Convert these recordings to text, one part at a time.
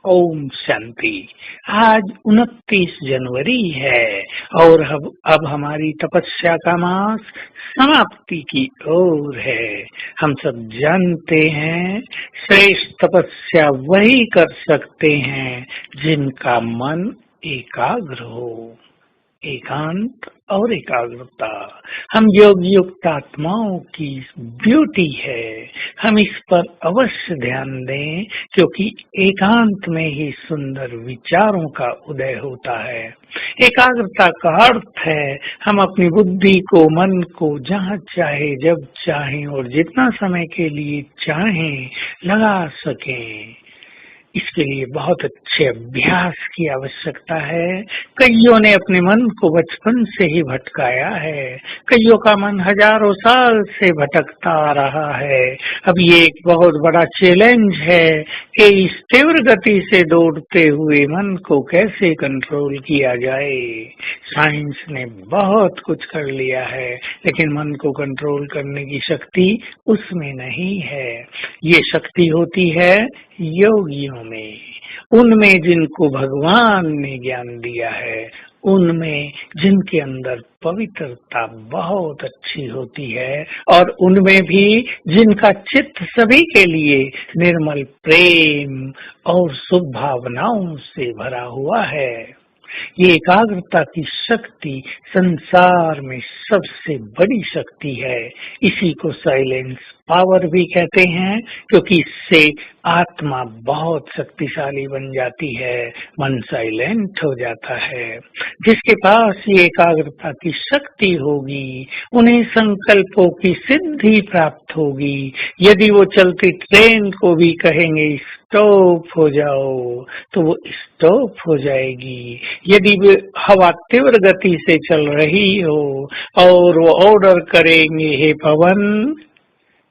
ओम शांति। आज 29 जनवरी है और अब हमारी तपस्या का मास समाप्ति की ओर है। हम सब जानते हैं श्रेष्ठ तपस्या वही कर सकते हैं जिनका मन एकाग्र हो। एकांत और एकाग्रता हम योग युक्त आत्माओं की ब्यूटी है। हम इस पर अवश्य ध्यान दें क्योंकि एकांत में ही सुंदर विचारों का उदय होता है। एकाग्रता का अर्थ है हम अपनी बुद्धि को, मन को जहाँ चाहे, जब चाहें और जितना समय के लिए चाहें लगा सकें। इसके लिए बहुत अच्छे अभ्यास की आवश्यकता है। कईयों ने अपने मन को बचपन से ही भटकाया है। कईयों का मन हजारों साल से भटकता आ रहा है। अब ये एक बहुत बड़ा चैलेंज है कि इस तीव्र गति से दौड़ते हुए मन को कैसे कंट्रोल किया जाए। साइंस ने बहुत कुछ कर लिया है लेकिन मन को कंट्रोल करने की शक्ति उसमें नहीं है। ये शक्ति होती है योगियों में, उनमें जिनको भगवान ने ज्ञान दिया है, उनमें जिनके अंदर पवित्रता बहुत अच्छी होती है और उनमें भी जिनका चित्त सभी के लिए निर्मल प्रेम और शुभ भावनाओं से भरा हुआ है। ये एकाग्रता की शक्ति संसार में सबसे बड़ी शक्ति है। इसी को साइलेंस पावर भी कहते हैं क्योंकि इससे आत्मा बहुत शक्तिशाली बन जाती है, मन साइलेंट हो जाता है। जिसके पास ये एकाग्रता की शक्ति होगी उन्हें संकल्पों की सिद्धि प्राप्त होगी। यदि वो चलती ट्रेन को भी कहेंगे स्टॉप हो जाओ तो वो स्टॉप हो जाएगी। यदि हवा तीव्र गति से चल रही हो और वो ऑर्डर करेंगे हे पवन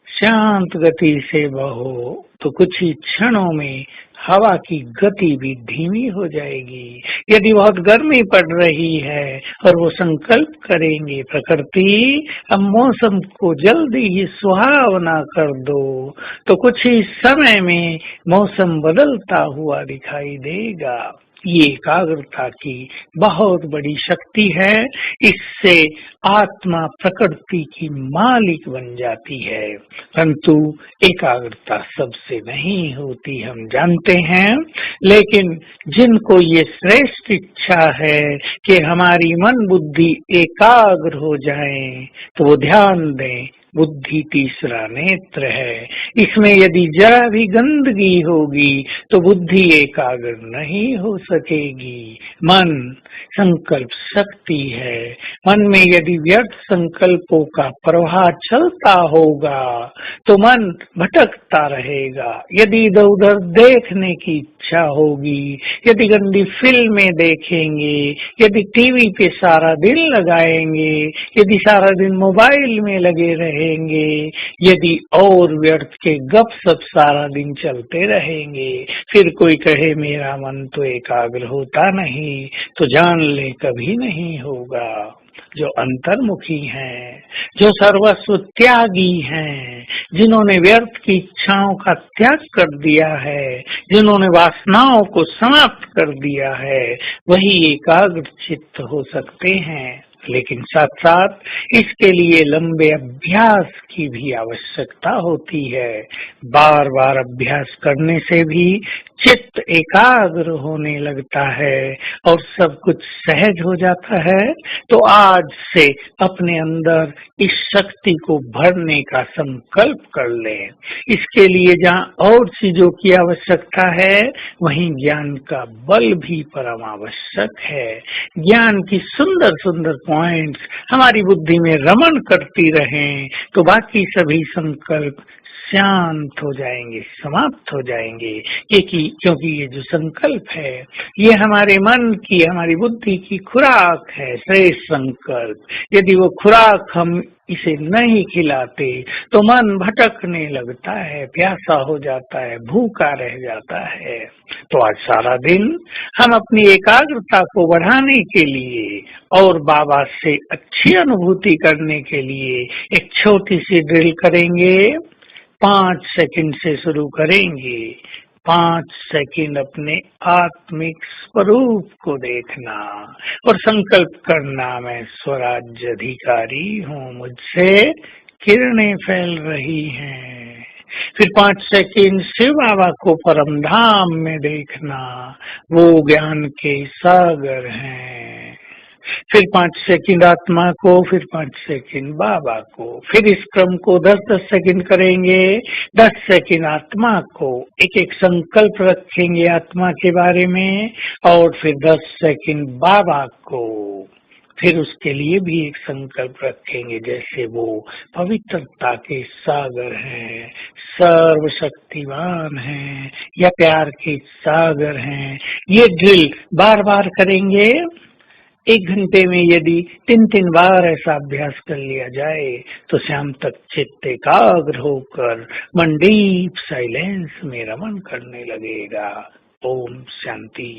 शांत गति से बहो तो कुछ ही क्षणों में हवा की गति भी धीमी हो जाएगी। यदि बहुत गर्मी पड़ रही है और वो संकल्प करेंगे प्रकृति अब मौसम को जल्दी ही सुहावना कर दो तो कुछ ही समय में मौसम बदलता हुआ दिखाई देगा। ये एकाग्रता की बहुत बड़ी शक्ति है। इससे आत्मा प्रकृति की मालिक बन जाती है, परंतु एकाग्रता सबसे नहीं होती हम जानते हैं। लेकिन जिनको ये श्रेष्ठ इच्छा है कि हमारी मन बुद्धि एकाग्र हो जाए तो वो ध्यान दें बुद्धि तीसरा नेत्र है। इसमें यदि जरा भी गंदगी होगी तो बुद्धि एकाग्र नहीं हो सकेगी। मन संकल्प शक्ति है। मन में यदि व्यर्थ संकल्पों का प्रवाह चलता होगा तो मन भटकता रहेगा। यदि इधर उधर देखने की इच्छा होगी, यदि गंदी फिल्में देखेंगे, यदि टीवी पे सारा दिन लगाएंगे, यदि सारा दिन मोबाइल में लगे रहेंगे, यदि और व्यर्थ के गपशप सारा दिन चलते रहेंगे, फिर कोई कहे मेरा मन तो एकाग्र होता नहीं, तो जान ले कभी नहीं होगा। जो अंतर्मुखी हैं, जो सर्वस्व त्यागी हैं, जिन्होंने व्यर्थ की इच्छाओं का त्याग कर दिया है, जिन्होंने वासनाओं को समाप्त कर दिया है, वही एकाग्र चित्त हो सकते हैं। लेकिन साथ साथ इसके लिए लंबे अभ्यास की भी आवश्यकता होती है। बार बार अभ्यास करने से भी चित्त एकाग्र होने लगता है और सब कुछ सहज हो जाता है। तो आज से अपने अंदर इस शक्ति को भरने का संकल्प कर लें। इसके लिए जहाँ और चीजों की आवश्यकता है वहीं ज्ञान का बल भी परम आवश्यक है। ज्ञान की सुंदर सुंदर पॉइंट्स हमारी बुद्धि में रमण करती रहें तो बाकी सभी संकल्प शांत हो जाएंगे, समाप्त हो जाएंगे। क्योंकि ये जो संकल्प है ये हमारे मन की, हमारी बुद्धि की खुराक है, श्रेष्ठ संकल्प। यदि वो खुराक हम इसे नहीं खिलाते तो मन भटकने लगता है, प्यासा हो जाता है, भूखा रह जाता है। तो आज सारा दिन हम अपनी एकाग्रता को बढ़ाने के लिए और बाबा से अच्छी अनुभूति करने के लिए एक छोटी सी ड्रिल करेंगे। 5 सेकंड से शुरू करेंगे। 5 सेकंड अपने आत्मिक स्वरूप को देखना और संकल्प करना, मैं स्वराज्य अधिकारी हूँ, मुझसे किरणें फैल रही हैं। फिर 5 सेकंड शिव बाबा को परम धाम में देखना, वो ज्ञान के सागर हैं। फिर 5 सेकंड आत्मा को, फिर 5 सेकंड बाबा को। फिर इस क्रम को 10-10 सेकंड करेंगे। 10 सेकंड आत्मा को, एक एक संकल्प रखेंगे आत्मा के बारे में, और फिर 10 सेकंड बाबा को। फिर उसके लिए भी एक संकल्प रखेंगे, जैसे वो पवित्रता के सागर हैं, सर्वशक्तिमान हैं, या प्यार के सागर हैं। ये ड्रिल बार बार करेंगे। 1 घंटे में यदि 3-3 बार ऐसा अभ्यास कर लिया जाए तो शाम तक चित्त एकाग्र होकर मन डीप साइलेंस में रमन करने लगेगा। ओम शांति।